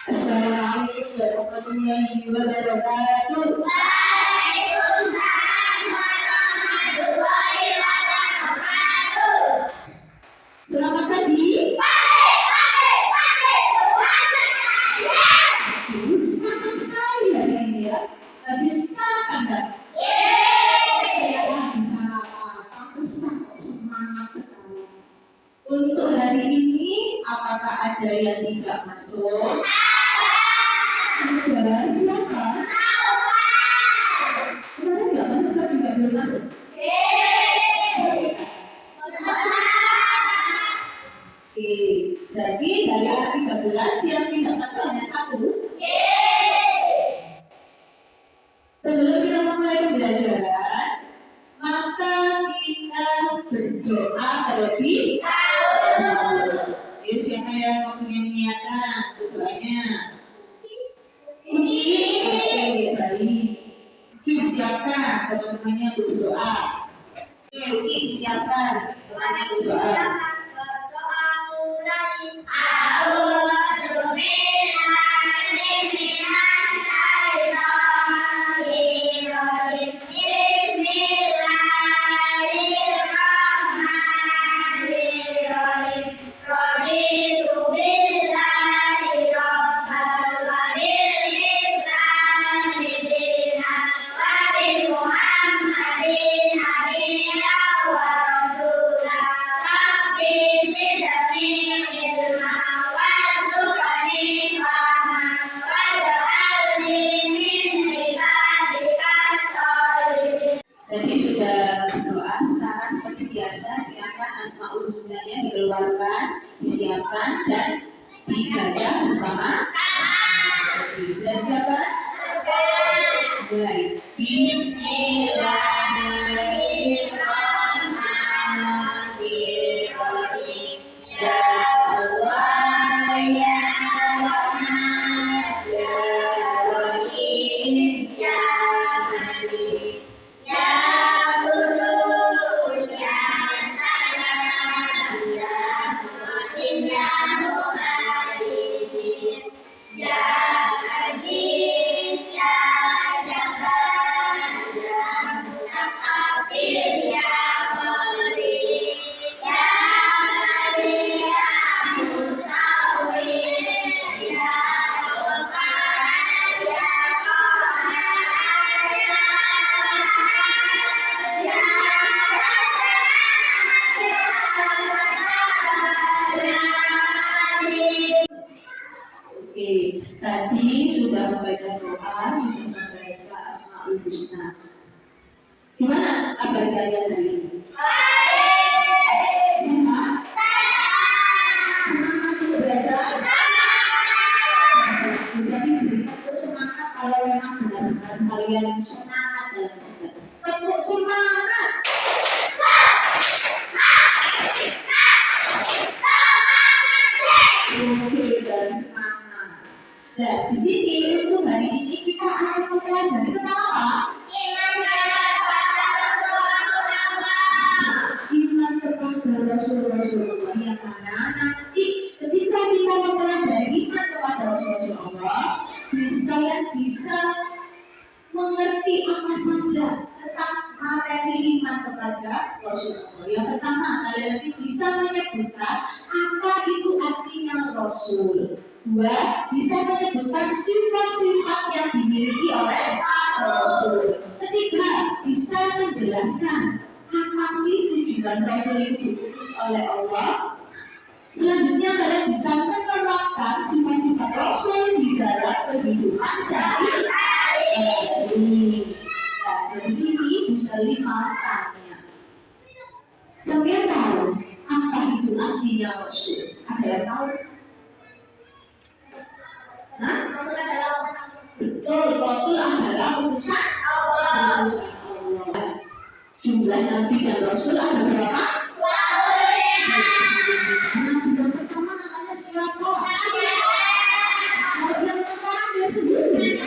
Assalamualaikum warahmatullahi wabarakatuh. Waalaikumsalam warahmatullahi wabarakatuh. Selamat pagi. Semangat sekali hari ini ya. Habis sarapan enggak? Ya, habis sarapan. Pantesan kok semangat sekali. Untuk hari ini, apakah ada yang tidak masuk? Ada. Siapa? Kemarin nggak masuk, tapi nggak belum masuk. Oke, berarti dari anak 13 yang tidak masuk hanya satu. Sebelum kita memulai pembelajaran, maka kita berdoa terlebih dahulu. Jadi siapa yang mempunyai niatan doanya? Oke, baik. Kita siapkan teman-temannya berdoa. Oke, siapkan temannya berdoa. Jadi sudah berdoa secara seperti biasa, silakan Asmaul Husnanya dikeluarkan, disiapkan dan dibaca bersama. Sudah disiapkan? Mulai. Bismillahirrahmanirrahim. Ya Allah ya Rahman ya Rahim ya Malik ya Qudus ya Salam ya Mu'min ya Mu'min ya Aziz ya Jabbar ya Mutakabbir ya Murid ya Bari ya Musawwir ya Waqar ya Oke, tadi sudah membaca doa, sudah membaca Asmaul Husna. Gimana kabar kalian hari ini? Semangat? Semangat untuk belajar? Bisa diberikan untuk semangat kalau memang benar-benar kalian semangat dalam belajar. Tepuk semangat! Oke, dan semangat. Nah, di sini untuk hari ini kita akan mempelajari tentang apa? Iman kepada Rasul-Rasulullah yang mana nanti ketika kita mempelajari iman kepada Rasul-Rasulullah, kalian bisa mengerti apa saja tentang materi iman kepada Rasulullah. Yang pertama, kalian nanti bisa menyebutkan apa itu artinya Rasul. Dua, bisa menyebutkan sifat-sifat yang dimiliki oleh Rasul. Ketiga, bisa menjelaskan apa sih tujuan Rasul itu diutus oleh Allah. Selanjutnya kalian bisa menerapkan sifat-sifat Rasul di dalam kehidupan sehari-hari. Nah, dari sini bisa 5 tanya. Siapa tahu apa itu artinya Rasul? Ada yang tahu? Betul, Rasul adalah utusan Allah. Jumlah Nabi dan Rasul ada berapa? Nabi yang pertama namanya siapa? Kalau yang terakhir sendiri.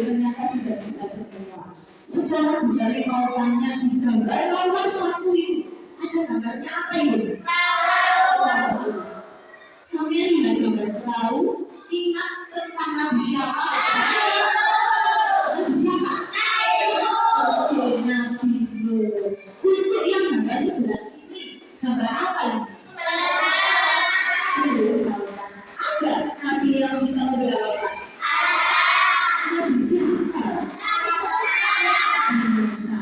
Ternyata sudah bisa semua. Sekarang bisa kautannya di gambar nomor 1 itu. Ada gambarnya apa itu? Sampai lihat gambar tahu, ingat tentang Nabi siapa? Nabi siapa? Oke, Nabi Nuh. Untuk yang gambar sebelah sini, gambar apa ini? Ada Nabi yang bisa membela lautan? Nabi siapa? Nabi Musa.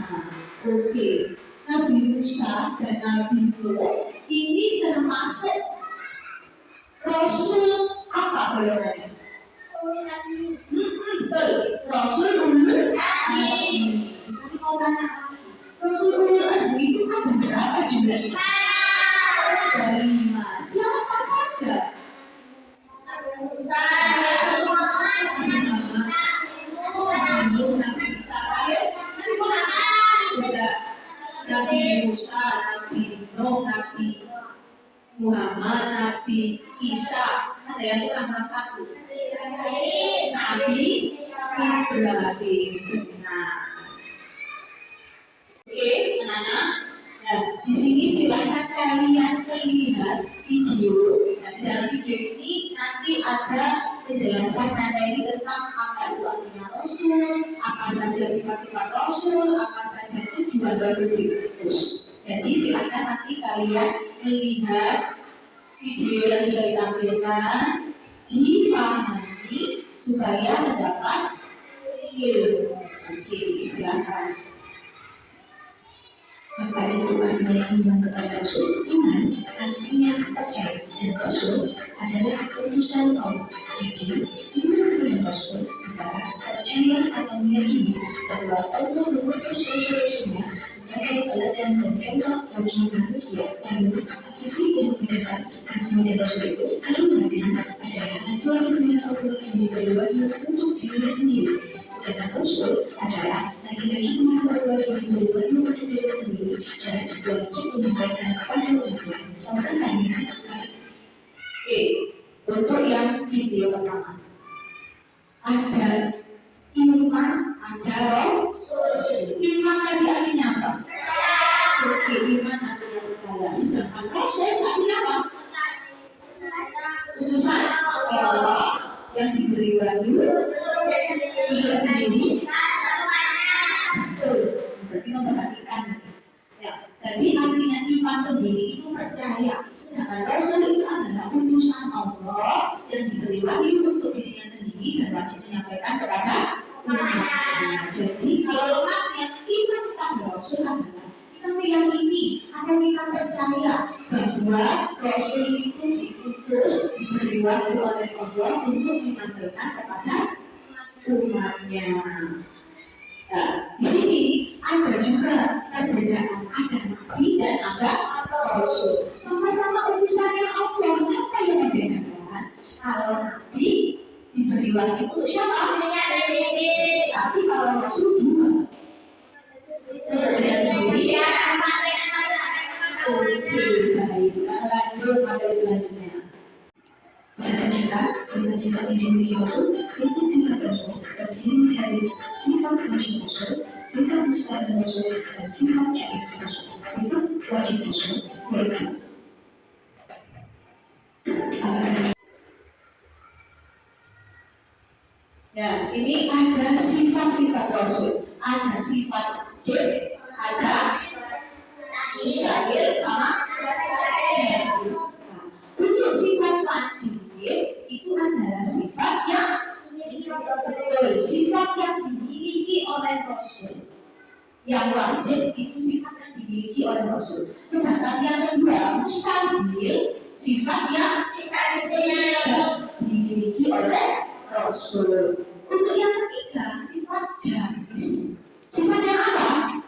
Oke, Nabi Musa dan Nabi Nuh ini termasuk Rasul apa golongannya? Betul, Rasul Ulul Azmi. Misalnya mau tanya lagi, Rasul Ulul Azmi itu ada berapa jumlahnya? Ada 5. Siapa saja? Nabi Israel, juga Nabi Musa, Nabi Nuh, Nabi Muhammad, Nabi Isa. Ada yang kurang satu. Nabi Ibrahim. Benar. Oke, anak-anak. Nah, di sini silakan kalian melihat video. Dan dalam video ini nanti ada penjelasan mengenai tentang apa itu artinya Rasul, apa saja sifat-sifat Rasul, apa saja tujuan Rasul diutus. Jadi silakan nanti kalian melihat video yang bisa ditampilkan, dipahami supaya mendapat ilmu. Oke, silakan. Apa itu artinya iman kepada Rasul? Iman artinya percaya, dan Rasul adalah utusan Allah. Jadi, iman kepada Rasul adalah percaya atau meyakini bahwa Allah mengutus Rasul-Rasulnya sebagai teladan dan contoh bagi manusia. Lalu, apa sih yang membedakan kepada Rasul itu? Kalau Nabi adalah ajuan firman Allah yang diberi wahyu untuk dirinya sendiri. Sedangkan Rasul adalah laki-laki umat Allah yang diberi wahyu untuk dirinya sendiri dan wajib menyampaikan kepada umat lain. Contoh kalian. Oke, untuk yang video pertama ada iman, ada Rasul. Iman tadi artinya apa? Oke, iman artinya percaya. Sedangkan Rasul artinya apa? Utusan Allah yang diberi wahyu dia sendiri. Betul, berarti memperhatikan. Ya, jadi artinya iman sendiri itu percaya. Sedangkan Rasul itu adalah utusan Allah yang diberi wahyu untuk dirinya sendiri dan wajib menyampaikan kepada umatnya. Jadi kalau umatnya iman kepada Rasul adalah kita meyakini atau kita percaya bahwa Rasul itu diutus diberi wahyu oleh Allah untuk menyampaikan kepada umatnya. Nah, di sini ada juga perbedaan, ada Nabi dan ada Rasul. Sama-sama utusannya Allah. Apa yang membedakan? Kalau Nabi diberi wahyu untuk siapa? Tapi kalau Rasul juga untuk diri sendiri. Oke, baik. Sekarang lanjut pada selanjutnya. Bahasa Jawa, sifat-sifat yang dimiliki Rasul, sifat-sifat Rasul terdiri dari sifat wajib Rasul, sifat mustahil Rasul, dan sifat jaiz Rasul. Sifat wajib Rasul yaitu Ya, ini ada sifat-sifat Rasul, ada sifat wajib, ada mustahil sama jaiz. Untuk sifat wajib itu adalah sifat yang betul, sifat yang dimiliki oleh Rasul. Yang wajib itu sifat yang dimiliki oleh Rasul. Sedangkan yang kedua mustahil, sifat yang dimiliki oleh Rasul. Untuk yang ketiga sifat jaiz. Sifat yang apa?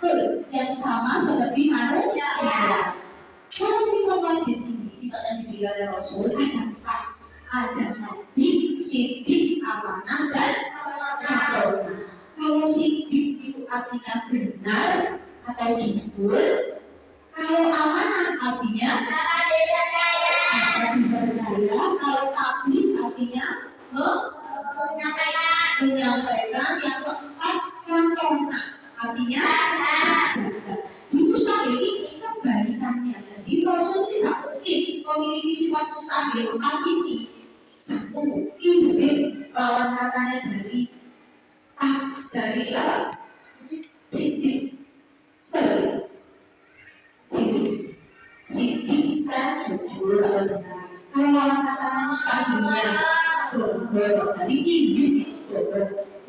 Betul, yang sama seperti manusia. Kalau sifat wajib ini, sifat yang dimiliki oleh Rasul ada empat. Ada nabi, siddiq, amanah, dan makromah. Kalau siddiq itu artinya benar atau jujur. Kalau amanah artinya dipercaya. Kalau amin artinya menyampaikan. Yang keempat makromah artinya di mustahil ini kebalikannya. Jadi Rasul tidak mungkin memiliki sifat sifat mustahil ini. Satu, ini lawan katanya dari apa? Siti. Betul. Siti kan jujur atau benar. Kalau lawan katanya mustahilnya dari izin itu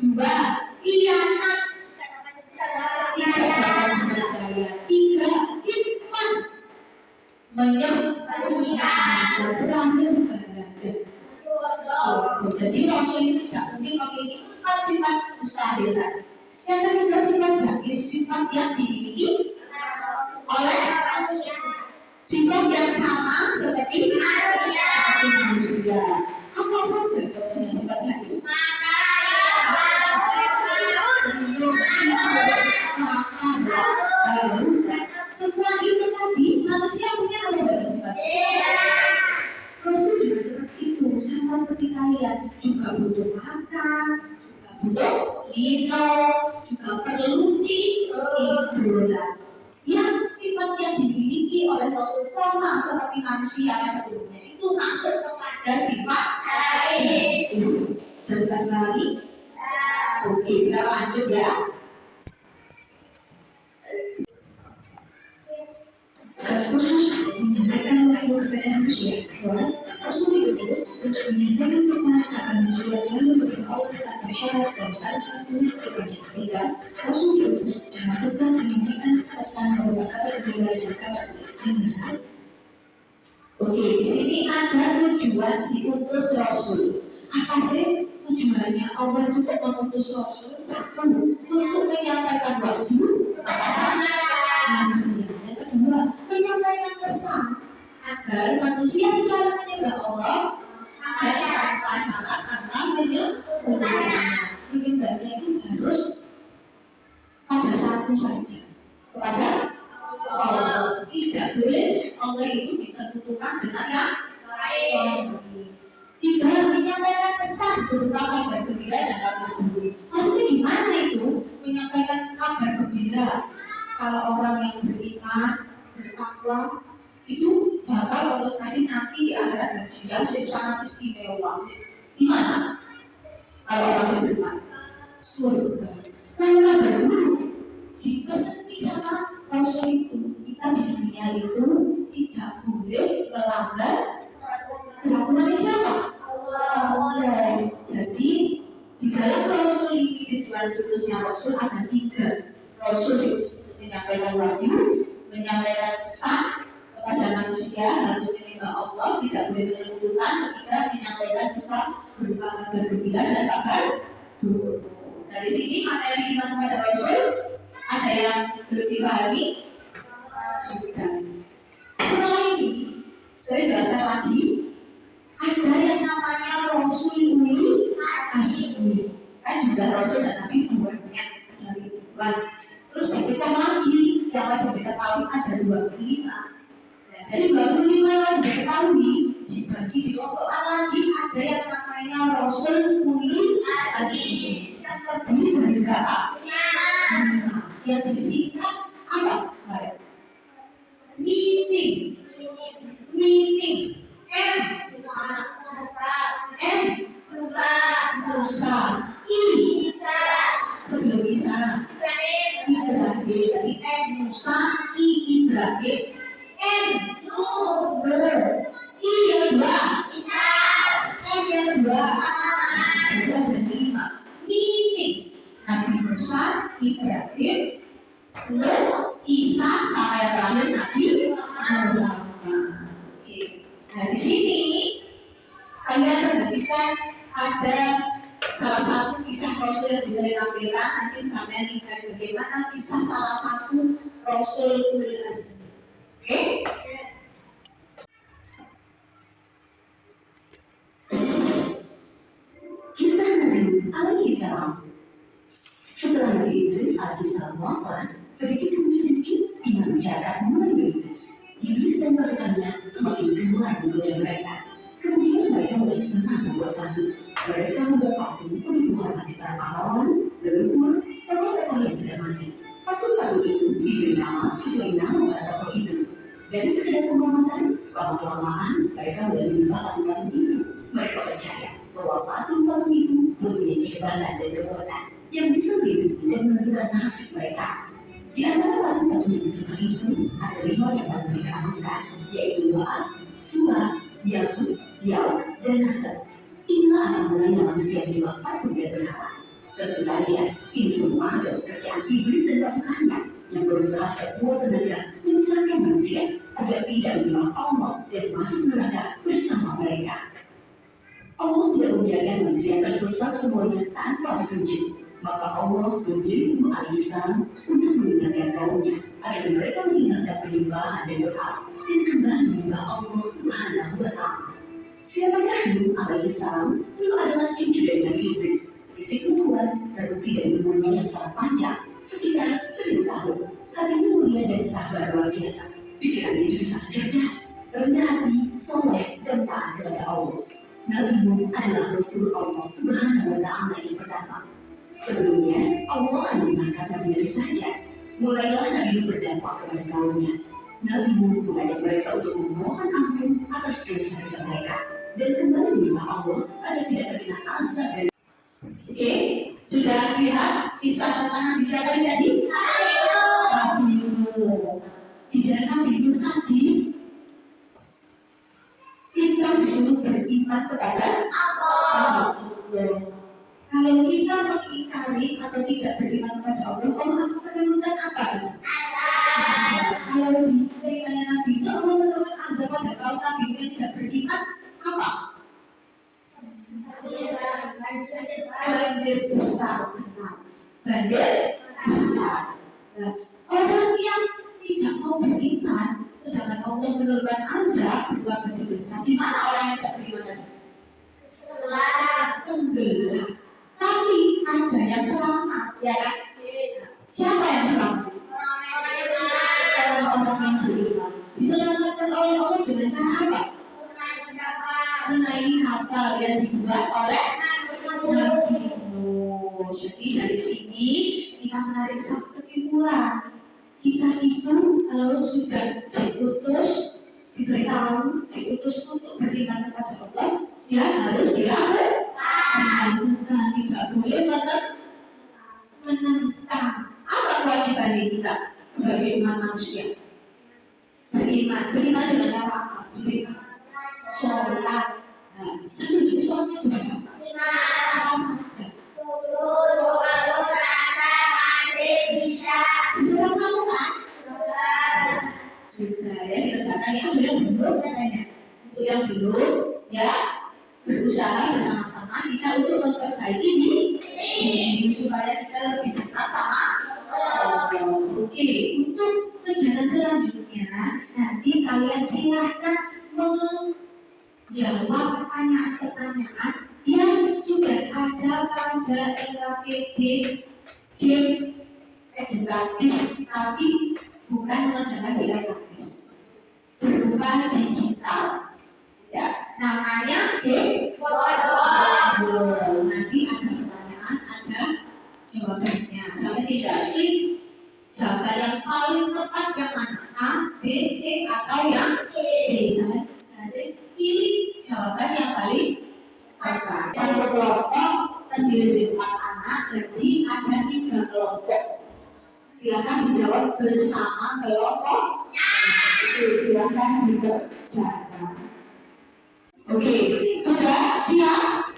dua khianat tiga percaya tiga iman menyembah terakhir jadi Rasul ini tidak mungkin memiliki empat sifat mustahilan. Yang ketiga sifat jais, sifat yang dimiliki oleh sifat yang sama seperti manusia. Apa saja contohnya sifat jais? Setelah itu tadi manusia punya apa sifat? Rasul juga seperti itu, sama seperti kalian juga butuh makan, juga butuh minum, juga perlu hiburan. Yang sifat yang dimiliki oleh Rasul sama seperti manusia yang sebelumnya itu masuk kepada sifat jais. Dan kembali, oke, saya lanjut ya. Khusus menyampaikan wahyu kepada manusia bahwa Rasul diutus untuk menyampaikan pesan akan manusia selalu berdoa Allah tak bersyarat dan tanpa menentukannya. Ketika Rasul diutus dengan tugas menyampaikan pesan bahwa kabar gembira dan kabar gembira. Oke, di sini ada tujuan diutus Rasul. Apa sih tujuannya Allah untuk mengutus Rasul? Satu, untuk menyampaikan wahyu kepada manusia. Yang kedua, menyampaikan pesan agar manusia selalu menyembah Allah dan tanpa syarat tanpa menyembahnya. Menyembahnya itu harus pada satu saja, kepada Allah. Tidak boleh Allah itu disekutukan dengan yang lain. Tidak menyampaikan pesan berupa kabar gembira dan kabar buruk. Maksudnya gimana itu menyampaikan kabar gembira? Kalau orang yang beriman, bertakwa, itu bakal Allah kasih nanti di akhirat nanti yang sangat istimewa. Gimana? Kalau orang beriman, surga. Kalau kabar buruk, dipesan sama Rasul itu kita di dunia itu tidak boleh melanggar peraturan siapa? Allah. Jadi di dalam Rasul ini tujuan khususnya Rasul ada tiga. Rasul diutus untuk menyampaikan wahyu, menyampaikan pesan kepada manusia harus menyembah Allah, tidak boleh menyebutkan ketika menyampaikan pesan berupa kabar gembira dan kabar buruk. Dari sini materi iman kepada Rasul ada yang belum dipahami? Sudah. Setelah ini saya jelaskan lagi. Ada yang namanya Rasul Ulul Azmi. Kan juga Rasul dan Nabi banyak dari ribuan. Terus diberikan lagi yang wajib diketahui ada 25. Dan dari 25 yang diketahui dibagi di kelompok lagi ada yang namanya Rasul Ulul Azmi. Yang terdiri dari berapa? 5. Yang disingkat apa? Meeting. Musa. Sebelum Isa. Ibrahim. Dari Musa. Ibrahim. Nur. Yang dua. Yang dua. Ada 5. Meeting. Nabi Musa, Ibrahim, Nur, Isa, sampai terakhir Nabi Muhammad. Nah di sini kalian perhatikan ada salah satu kisah Rasul yang bisa ditampilkan. Nanti sampai lihat bagaimana kisah salah satu Rasul Ulul Azmi. Oke? Kisah Nabi alaihi salam. Setelah Nabi Idris alaihi salam wafat, sedikit demi sedikit iman masyarakat mulai menipis. Iblis dan pasukannya semakin keluar menggoda mereka. Kemudian mereka mulai senang membuat patung. Mereka membuat patung untuk menghormati para pahlawan, leluhur, tokoh-tokoh yang sudah mati. Patung-patung itu diberi nama sesuai nama para tokoh itu. Dari sekedar pengamatan, lama-kelamaan mereka mulai menyembah patung-patung itu. Mereka percaya bahwa patung-patung itu mempunyai kehebatan dan kekuatan yang bisa melindungi dan menentukan nasib mereka. Di antara patung-patung yang disembah itu, ada 5 yang paling mereka agungkan, yaitu Baal, Suwa, Yahud, Yauk, dan Nasr. Inilah asal mulanya manusia menyembah patung dan berhala. Tentu saja, ini semua hasil pekerjaan iblis dan pasukannya yang berusaha sekuat tenaga menyesatkan manusia agar tidak menyembah Allah dan masuk neraka bersama mereka. Allah tidak membiarkan manusia tersesat semuanya tanpa petunjuk. Maka Allah memilih Nuh alaihissalam untuk mengingatkan kaumnya agar mereka meninggalkan penyembahan dan berhala dan kembali menyembah Allah Subhanahu wa Ta'ala. Siapakah Nuh alaihissalam? Nuh adalah cucu dari Nabi Idris. Fisiknya kuat, terbukti dari umurnya yang sangat panjang, sekitar 1000 tahun. Hatinya mulia dan sabar luar biasa. Pikirannya juga sangat cerdas, rendah hati, soleh, dan taat kepada Allah. Nabi Nuh adalah Rasul Allah Subhanahu wa Ta'ala yang pertama. Sebelumnya, Allah hanya mengangkat Nabi saja. Mulailah Nabi Nuh berdakwah kepada kaumnya. Nabi Nuh mengajak mereka untuk memohon ampun atas dosa-dosa mereka dan kembali menyembah Allah agar tidak terkena azab dari. Oke, sudah lihat kisah tentang Nabi siapa yang tadi? Nabi Nuh. Di dalam Nabi Nuh tadi, kita disuruh beriman kepada Allah. Kalau kita mengingkari atau tidak beriman kepada Allah, Allah akan menurunkan apa itu? Azab. Kalau di ceritanya Nabi Nuh, Allah menurunkan azab pada kaum Nabi Nuh yang tidak beriman, apa? Banjir besar. Banjir besar. Nah, orang yang tidak mau beriman, sedangkan Allah menurunkan azab berupa banjir besar. Di mana orang yang tidak beriman? Tenggelam. Tapi ada yang selamat, ya kan? Siapa yang selamat? Orang-orang yang beriman. Diselamatkan oleh Allah dengan cara apa? Menaiki kapal yang dibuat oleh Nabi Nuh. Jadi dari sini kita menarik satu kesimpulan. Kita itu kalau sudah diutus, diberitahu, diutus untuk beriman kepada Allah, ya harus dilakukan. Tidak boleh menentang. Apa kewajiban kita sebagai umat manusia? Beriman dengan cara apa? Beriman sholat. Nah, satu sholatnya kepada apa? Sudah kamu kan? Sudah ya, dikerjakan itu yang belum katanya. Untuk yang belum, ya berusaha bersama-sama kita untuk memperbaiki ini supaya kita lebih dekat sama Allah. Oke, untuk kegiatan selanjutnya nanti kalian silahkan menjawab pertanyaan-pertanyaan yang sudah ada pada LKPD game edukatif tapi bukan mengerjakan di LKS berupa digital. Ya, namanya game. Nanti ada pertanyaan, ada jawabannya. Saya tidak klik jawaban yang paling tepat yang mana? A, B, C atau yang D. Saya pilih jawaban yang paling tepat. Satu kelompok terdiri dari 4 anak, jadi ada 3 kelompok. Silakan dijawab bersama kelompok. Silakan dikerjakan. Oke, sudah siap?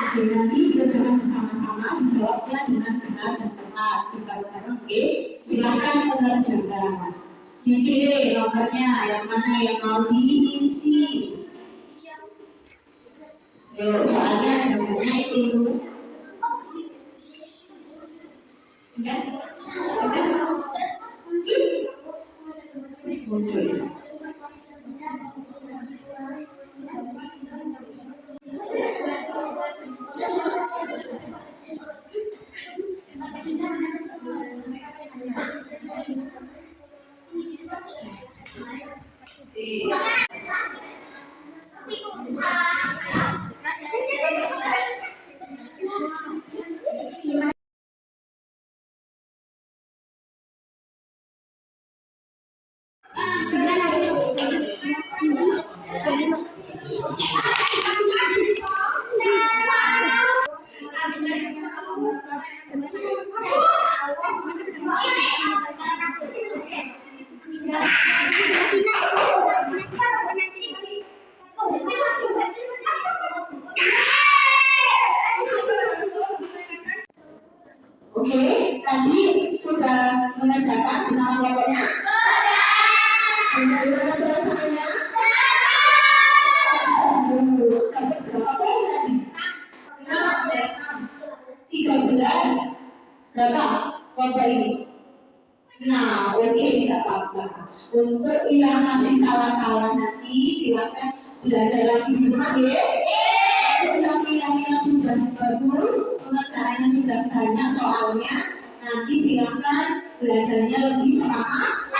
Oke, nanti kita coba bersama-sama menjawabnya dengan benar dan tepat. Kita bareng, oke? Silakan mengerjakan. Dipilih nomornya, yang mana yang mau diisi. Yuk, soalnya nomornya itu. Enggak? Muncul. Oke, tadi sudah mengerjakan bersama kelompoknya? Sudah gimana perasaannya? Dapat berapa poin tadi? 13. Berapa kelompok ini? Nah, oke, tidak apa-apa. Untuk yang masih salah-salah nanti silakan belajar lagi di rumah ya. Yang sudah bagus, pengerjaannya sudah banyak soalnya, nanti silakan belajarnya lebih semangat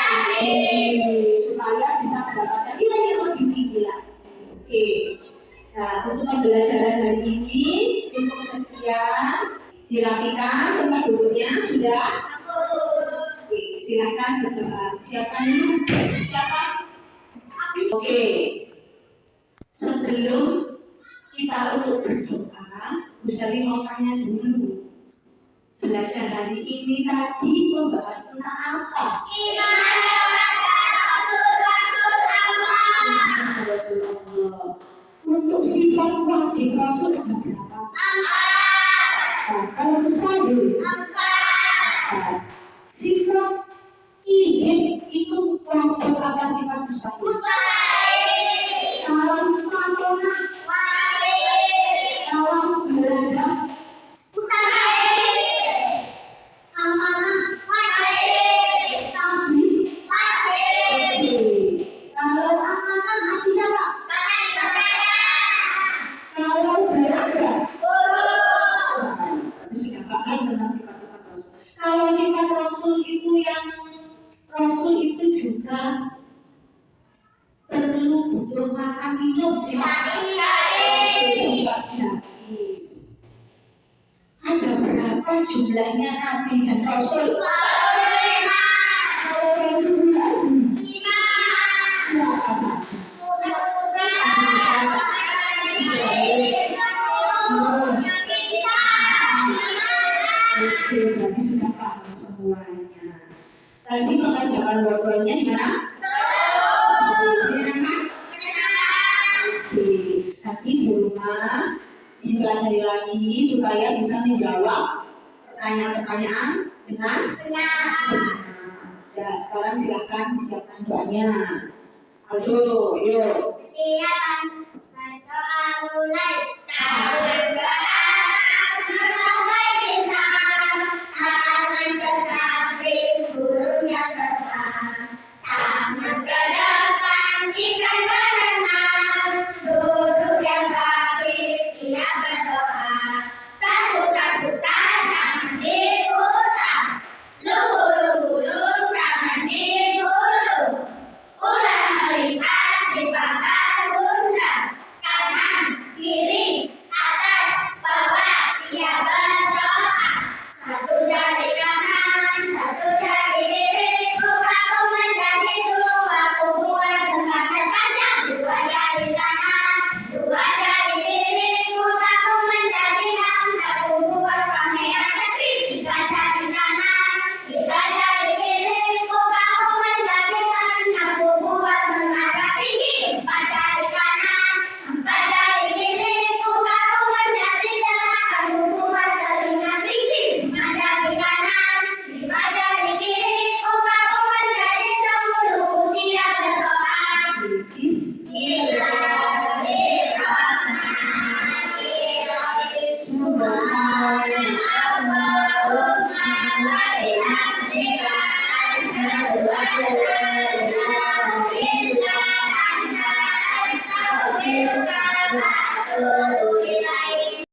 supaya bisa mendapatkan nilai yang lebih tinggi lagi. Oke. Nah, untuk pembelajaran hari ini cukup sekian. Dirapikan tempat duduknya sudah. Oke, silakan berdoa. Siapkan dulu. Siapa? Oke. Sebelum kita untuk berdoa, Bu Sari mau tanya dulu. Belajar hari ini tadi membahas tentang apa? Rasulullah. Untuk sifat wajib Rasul ada berapa? Nah, kalau mustahil. Sifat izin itu wajib apa sifat mustahil? Kalau fatona, kalau belanda, amanah, tabi, kalau amanah artinya apa? Kalau belanda, berarti sudah paham tentang sifat-sifat Rasul. Kalau sifat Rasul itu yang Rasul itu juga perlu butuh makan minum sifat gratis. Ada berapa jumlahnya Nabi dan Rasul? Kalau Rasulullah siapa satu? Oke, berarti sudah paham semuanya. Tadi pengerjaan workbooknya gimana? Oke, nanti di rumah dipelajari lagi supaya bisa menjawab pertanyaan-pertanyaan dengan benar. Ya, sekarang silakan disiapkan doanya. Ayo, yuk. Silakan. Berdoa mulai. Tangan ke samping, gurunya terbang. Tangan ke depan, ikan berenang. Duduk yang baik, siap berdoa. Berputar-putar, jangan diputar. Lugu-lugu-lugu, jangan digulung. Ular melihat di pagar bunda. Kanan, kiri, atas, bawah, siap berdoa. Satu jari kanan, satu jari kiri. Bukaku menjadi dua, kubuat kembangkan panjang. Dua jari kanan, dua jari kiri. Bukaku menjadi enam, kubuat pangeran negeri. Tiga jari kanan, tiga jari kiri. Bukaku menjadi enam, kubuat menara tinggi. Empat jari kanan, empat jari kiri. Bukaku menjadi delapan, kubuat telinga tinggi. Lima jari kanan, lima jari kiri. Bukaku menjadi 10, siap berdoa. Bismillahirrahmanirrahim. Subhanallahumma wa bihamdika, asyhadu an la ilaha illa anta, astaghfiruka wa atubu